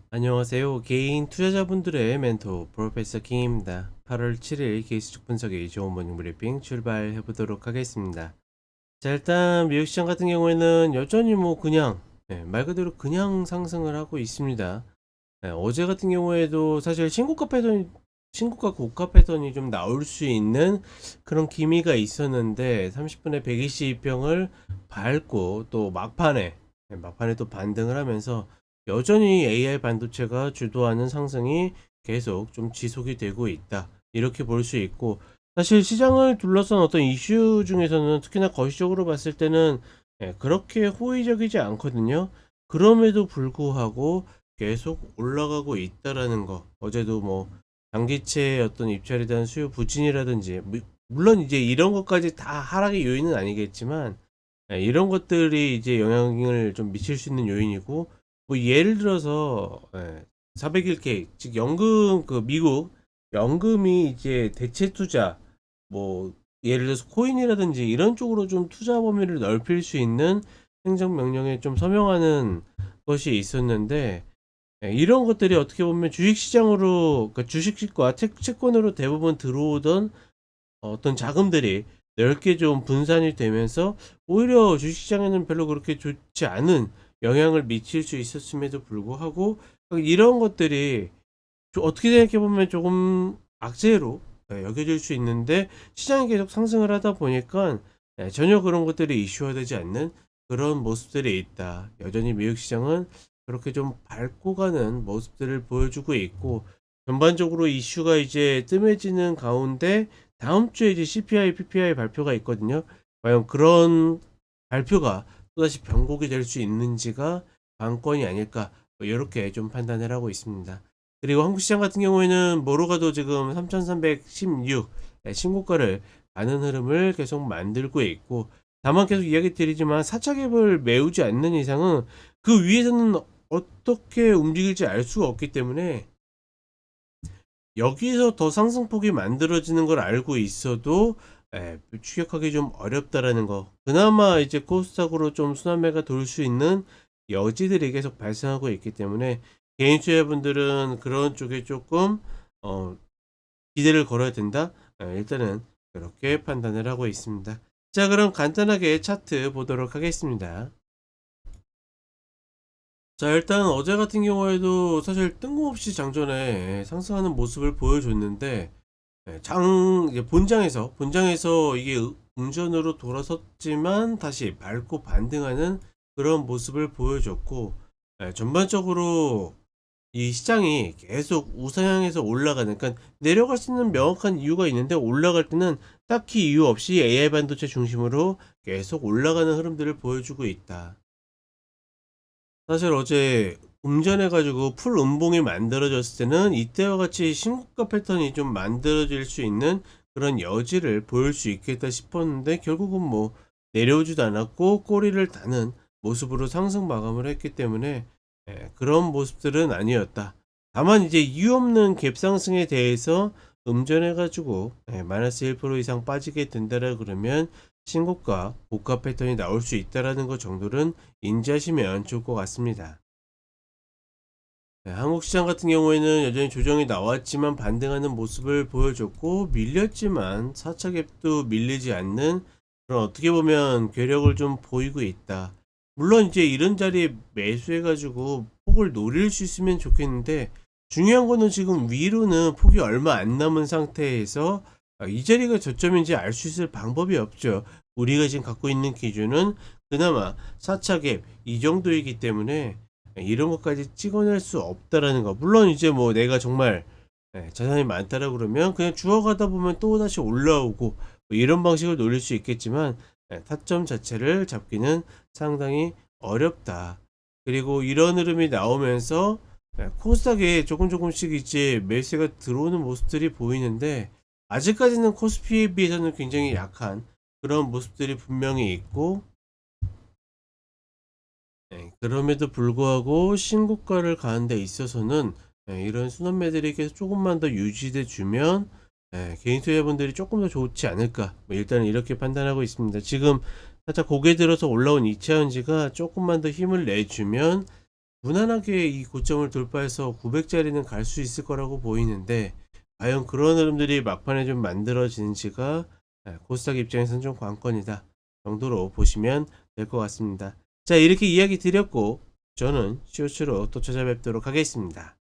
안녕하세요. 개인 투자자분들의 멘토 프로페서 킹입니다. 8월 7일 케이스축 분석의 좋은 모닝 브리핑 출발해 보도록 하겠습니다. 자, 일단 미국 시장 같은 경우에는 여전히 뭐 그냥 말 그대로 그냥 상승을 하고 있습니다. 어제 같은 경우에도 사실 신고가 고가 패턴이 좀 나올 수 있는 그런 기미가 있었는데 30분에 122평을 밟고 또 막판에 또 반등을 하면서 여전히 AI 반도체가 주도하는 상승이 계속 좀 지속이 되고 있다. 이렇게 볼 수 있고, 사실 시장을 둘러싼 어떤 이슈 중에서는 특히나 거시적으로 봤을 때는 그렇게 호의적이지 않거든요. 그럼에도 불구하고 계속 올라가고 있다라는 거. 어제도 뭐 장기채의 어떤 입찰에 대한 수요 부진이라든지, 물론 이제 이런 것까지 다 하락의 요인은 아니겠지만, 이런 것들이 이제 영향을 좀 미칠 수 있는 요인이고, 뭐 예를 들어서 401k, 즉 연금, 그 미국 연금이 이제 대체 투자, 뭐 예를 들어서 코인이라든지 이런 쪽으로 좀 투자 범위를 넓힐 수 있는 행정명령에 좀 서명하는 것이 있었는데, 이런 것들이 어떻게 보면 주식시장으로, 그러니까 주식과 채권으로 대부분 들어오던 어떤 자금들이 넓게 좀 분산이 되면서 오히려 주식시장에는 별로 그렇게 좋지 않은 영향을 미칠 수 있었음에도 불구하고 이런 것들이 어떻게 생각해 보면 조금 악재로 여겨질 수 있는데, 시장이 계속 상승을 하다 보니까 전혀 그런 것들이 이슈화되지 않는 그런 모습들이 있다. 여전히 미국 시장은 그렇게 좀 밟고 가는 모습들을 보여주고 있고, 전반적으로 이슈가 이제 뜸해지는 가운데 다음 주에 이제 CPI, PPI 발표가 있거든요. 과연 그런 발표가 또다시 변곡이 될 수 있는지가 관건이 아닐까, 뭐 이렇게 좀 판단을 하고 있습니다. 그리고 한국 시장 같은 경우에는 뭐로 가도 지금 3316 신고가를 가는 흐름을 계속 만들고 있고, 다만 계속 이야기 드리지만 4차 갭을 메우지 않는 이상은 그 위에서는 어떻게 움직일지 알 수가 없기 때문에, 여기서 더 상승폭이 만들어지는 걸 알고 있어도 추격하기 좀 어렵다라는 거. 그나마 이제 코스닥으로 좀 순환매가 돌 수 있는 여지들이 계속 발생하고 있기 때문에 개인 투자분들은 그런 쪽에 조금 어, 기대를 걸어야 된다. 일단은 그렇게 판단을 하고 있습니다. 자, 그럼 간단하게 차트 보도록 하겠습니다. 자, 일단 어제 같은 경우에도 사실 뜬금없이 장전에 상승하는 모습을 보여줬는데, 이제 본장에서 이게 음전으로 돌아섰지만 다시 밟고 반등하는 그런 모습을 보여줬고, 전반적으로 이 시장이 계속 우상향해서 올라가는, 그러니까 내려갈 수 있는 명확한 이유가 있는데 올라갈 때는 딱히 이유 없이 AI 반도체 중심으로 계속 올라가는 흐름들을 보여주고 있다. 사실 어제 음전해가지고 풀 음봉이 만들어졌을 때는 이때와 같이 신고가 패턴이 좀 만들어질 수 있는 그런 여지를 보일 수 있겠다 싶었는데, 결국은 뭐 내려오지도 않았고 꼬리를 다는 모습으로 상승 마감을 했기 때문에 그런 모습들은 아니었다. 다만 이제 이유 없는 갭 상승에 대해서 음전해가지고 마이너스 1% 이상 빠지게 된다라 그러면 신고가 고가 패턴이 나올 수 있다라는 것 정도는 인지하시면 좋을 것 같습니다. 한국 시장 같은 경우에는 여전히 조정이 나왔지만 반등하는 모습을 보여줬고, 밀렸지만 4차 갭도 밀리지 않는 그런, 어떻게 보면 괴력을 좀 보이고 있다. 물론 이제 이런 자리에 매수해가지고 폭을 노릴 수 있으면 좋겠는데, 중요한 거는 지금 위로는 폭이 얼마 안 남은 상태에서 이 자리가 저점인지 알 수 있을 방법이 없죠. 우리가 지금 갖고 있는 기준은 그나마 4차 갭 이 정도이기 때문에 이런 것까지 찍어낼 수 없다라는 거. 물론 이제 뭐 내가 정말 자산이 많다라 그러면 그냥 주워가다 보면 또 다시 올라오고 뭐 이런 방식을 노릴 수 있겠지만, 타점 자체를 잡기는 상당히 어렵다. 그리고 이런 흐름이 나오면서 코스닥에 조금 조금씩 이제 매수가 들어오는 모습들이 보이는데, 아직까지는 코스피에 비해서는 굉장히 약한 그런 모습들이 분명히 있고, 그럼에도 불구하고 신고가를 가는 데 있어서는 이런 순환매들이 계속 조금만 더 유지돼 주면 개인 투자분들이 조금 더 좋지 않을까, 뭐 일단은 이렇게 판단하고 있습니다. 지금 살짝 고개 들어서 올라온 이차전지가 조금만 더 힘을 내주면 무난하게 이 고점을 돌파해서 900짜리는 갈 수 있을 거라고 보이는데 과연 그런 흐름들이 막판에 좀 만들어지는지가 코스닥 입장에서는 좀 관건이다 정도로 보시면 될 것 같습니다. 자, 이렇게 이야기 드렸고 저는 쇼츠로 또 찾아뵙도록 하겠습니다.